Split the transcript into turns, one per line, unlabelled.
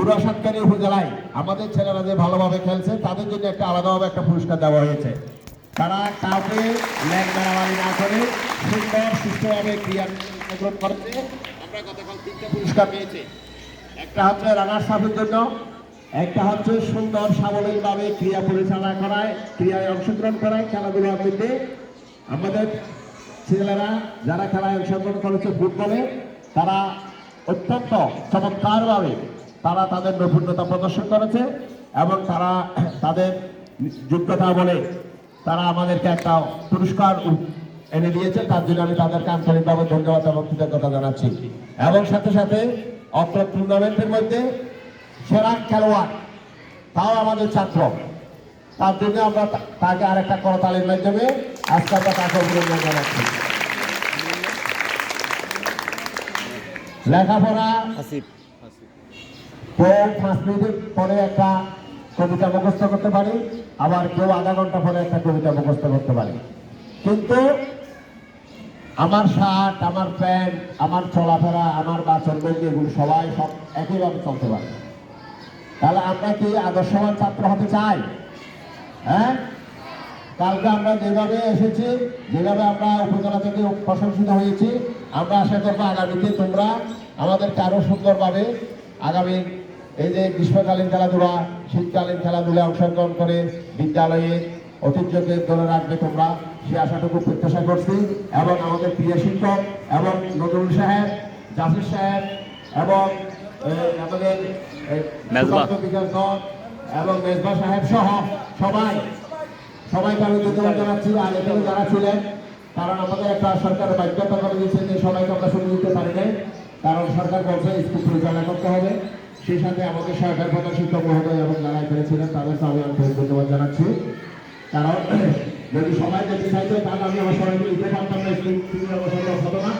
পুরো সাতকারী উপজেলায় আমাদের ছেলেরা যে ভালোভাবে খেলছে তাদের জন্য একটা আলাদাভাবে একটা পুরস্কার দেওয়া হয়েছে। তারা কাউকে ল্যাগ মারামারি না করে সুন্দর সুস্থভাবে ক্রিয়া করেছে। আমরা গতকাল 3টা পুরস্কার পেয়েছি। একটা হচ্ছে রানার্স আপের জন্য, একটা হচ্ছে সুন্দর সাবলীলভাবে ক্রিয়া পরিচালনা করায়, ক্রিয়ায় অংশগ্রহণ করায়, খেলাধুলার মধ্যে আমাদের ছেলেরা যারা খেলায় অংশগ্রহণ করেছে ফুটবলে, তারা অত্যন্ত চমৎকারভাবে তারা তাদের নৈপুণ্যতা প্রদর্শন করেছে এবং তারা তাদের যোগ্যতা বলে তারা আমাদেরকে একটা পুরস্কার এনে দিয়েছে। তার জন্য আমি তাদেরকে আন্তরিকভাবে ধন্যবাদ এবং কৃতজ্ঞতা জানাচ্ছি। এবং সাথে সাথে অত্র টুর্নামেন্টের মধ্যে সেরা খেলোয়াড় তাও আমাদের ছাত্র, তার জন্য আমরা তাকে আরেকটা করতালির মাধ্যমে আজকে আমরা তাকে অভিনন্দন জানাচ্ছি। লেখাপড়া কেউ 5 মিনিট পরে একটা কবিতা মুখস্থ করতে পারি, আবার কেউ আধা ঘন্টা পরে একটা কবিতা মুখস্থ করতে পারি, কিন্তু আমার শার্ট, আমার প্যান্ট, আমার চলাফেরা, আমার বাচনভঙ্গি এগুলো সবাই সব একইভাবে চলতে পারে। তাহলে আমরা কি আদর্শবান ছাত্র হতে চাই? হ্যাঁ, কালকে আমরা যেভাবে এসেছি, যেভাবে আমরা উপজেলা থেকে প্রশংসিত হয়েছি, আমরা আশা করবো আগামীতে তোমরা আমাদেরকে আরো সুন্দরভাবে আগামী এই যে গ্রীষ্মকালীন খেলাধুলা, শীতকালীন খেলাধুলায় অংশগ্রহণ করে বিদ্যালয়ে ঐতিহ্যকে ধরে রাখবে তোমরা, সে আশাটুকু প্রত্যাশা করছি। এবং আমাদের প্রিয় শিক্ষক এবং নজরুল সাহেব, জাফর সাহেব এবং আমাদের বিকাশ দল এবং মেজবা সাহেব সহ সবাইকে আমি ধন্যবাদ জানাচ্ছি। আর এখানে যারা ছিলেন, কারণ আমাদের একটা সরকারের বাধ্যতা করে দিয়েছে যে সবাইকে আমরা সুযোগ দিতে পারি নাই, কারণ সরকার বলছে স্কুল পরিচালনা করতে হবে। সেই সাথে আমাদের সরকার প্রধান শিক্ষক মহোদয় এবং যারা এখানে ছিলেন তাদেরকে আমি আন্তরিক ধন্যবাদ জানাচ্ছি। কারণ যদি সবাই যেতে চাইতো তাহলে আমি আমার সবাইকে দিতে পারতাম না, স্কুল হতো না।